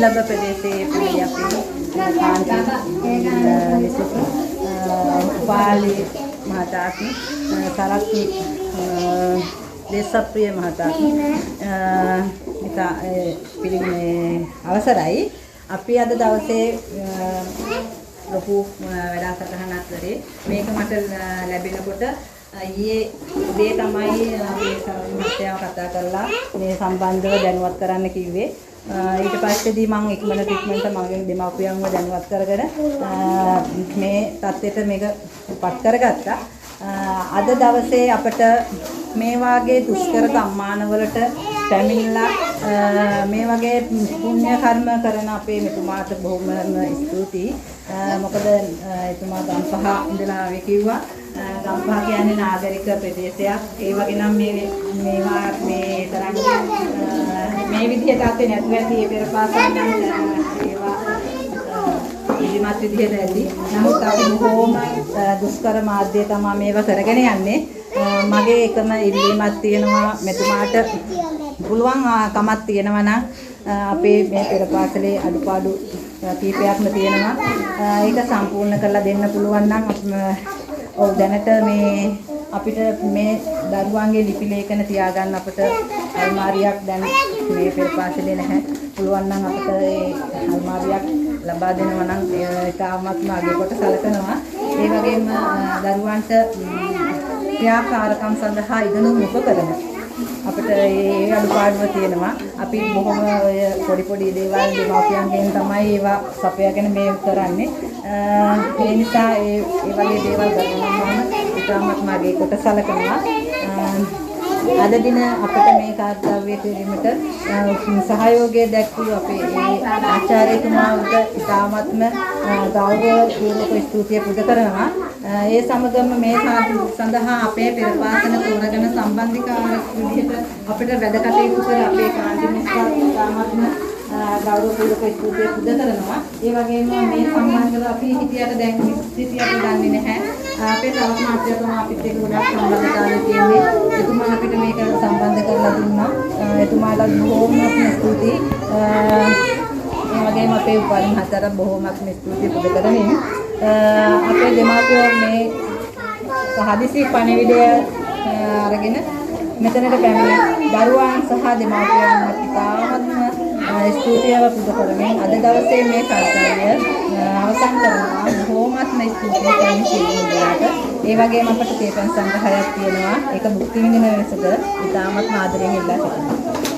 දුර්ලභ ප්‍රදේශයේ අපි කාන්ති පාලි මහතාට සරත් දේශප්‍රිය මහතාට පිළිගන්නේ අවසරයි. අපි අද දවසේ ලොකු වැඩසටහනක් කරේ. මේක මට ලැබෙනකොට ඊයේ උදේ තමයි අපි සමස්තයව කතා කරලා මේ සම්බන්ධව දැනුවත් කරන්න කිව්වේ. ඊට පස්සේදී මම ඉක්මනට මගේ දෙමාපියන්ව දැනුවත් කරගෙන මේ තත්ත්වයට මේක පත් කරගත්තා. අද දවසේ අපිට මේ වාගේ දුෂ්කර ගම්මානවලට පැමිණලා මේ වගේ පුණ්‍ය කර්ම කරන අපේ මෙතුමාට බොහොම ස්තුතියි. මොකද එතුමා ගම්පහ ඉඳලා ආවේ කිව්වා. ගම්පහ කියන්නේ නාගරික ප්‍රදේශයක්. ඒ වගේ නම් මේවා මේ තරම් මේ විදිහට අතේ නැතුව ඇති ඒ පෙරපාසල් නම් ඒවා ඉදිමත් විදිහට ඇති. නමුත් අපි බොහොම දුෂ්කර මාධ්‍ය තමයි මේවා කරගෙන යන්නේ. මගේ එකම ඉල්ලීමක් තියෙනවා මෙතුමාට පුළුවන් කමක් තියෙනවා නම් අපේ මේ පෙරපාසලේ අඩුපාඩු කීපයක්ම තියෙනවා. ඒක සම්පූර්ණ කරලා දෙන්න පුළුවන් නම් දැනට මේ අපිට මේ දරුවන්ගේ ලිපි ලේඛන තියාගන්න අපිට අල්මාරියක් දැන් මේ පෙරපාසලේ නැහැ. පුළුවන් නම් අපිට ඒ අල්මාරියක් ලබා දෙනවා නම් ඒකමත්ම අගය කොට සැලකනවා. ඒ වගේම දරුවන්ට ක්‍රියාකාරකම් සඳහා ඉගෙනුම් උපකරණ අපිට ඒ අඩුපාඩුව තියෙනවා. අපි බොහොම පොඩි දේවල් දෙමාපියන්ගෙන් තමයි ඒවා සපයාගෙන මේ කරන්නේ. ඒ නිසා ඒ වගේ දේවල් ගන්නවා ඉතාමත්ම අගය කොට සැලකනවා. අද දින අපිට මේ කාර්යය කිරීමට සහයෝගය දැක්වූ අපේ ආචාර්යතුමාට ඉතාමත්ම ගෞරවපූර්වක ස්තුතිය පුද කරනවා. ඒ සමගම මේ සඳහා අපේ පෙරපාසන තෝරගෙන සම්බන්ධිකාරක විදිහට අපිට වැඩ කටයුතු කර අපේ කාන්ති මිස්ටර් ඉතාමත්ම ගෞරවපූර්වක ස්තුතිය පුද කරනවා. ඒ වගේම මේ සම්බන්ධව අපි හිතියට දැන් ස්ථිතියට දන්නේ නැහැ. අපේ තවත් මාත්‍යතුමා අපිත් එක්ක ගොඩක් සම්බන්ධතාවය තියෙන්නේ. එතුමා අපිට මේක සම්බන්ධ කරලා දුන්නා. එතුමාට බොහොම ස්තුතියි. ඒ වගේම අපේ උපාලි මහතාට බොහොමත්ම ස්තුතියි පුද කරමින් අපේ දෙමාපියෝ මේ හදිසි පණිවිඩය අරගෙන මෙතනට පැමිණ දරුවන් සහ දෙමාපියන් ඉතාමත්ම ස්තුතියව පුද කරමින් අද දවසේ මේ කාර්යය අවසන් කරනවා. බොහොමත්ම ස්තුතියි කරමින් සිටිනවාට. ඒ වගේම අපට තේපන් සංග්‍රහයක් තියෙනවා. ඒක භුක්ති විඳින වෙනසක ඉතාමත්ම ආදරයෙන් ඉල්ලා සිටිනවා.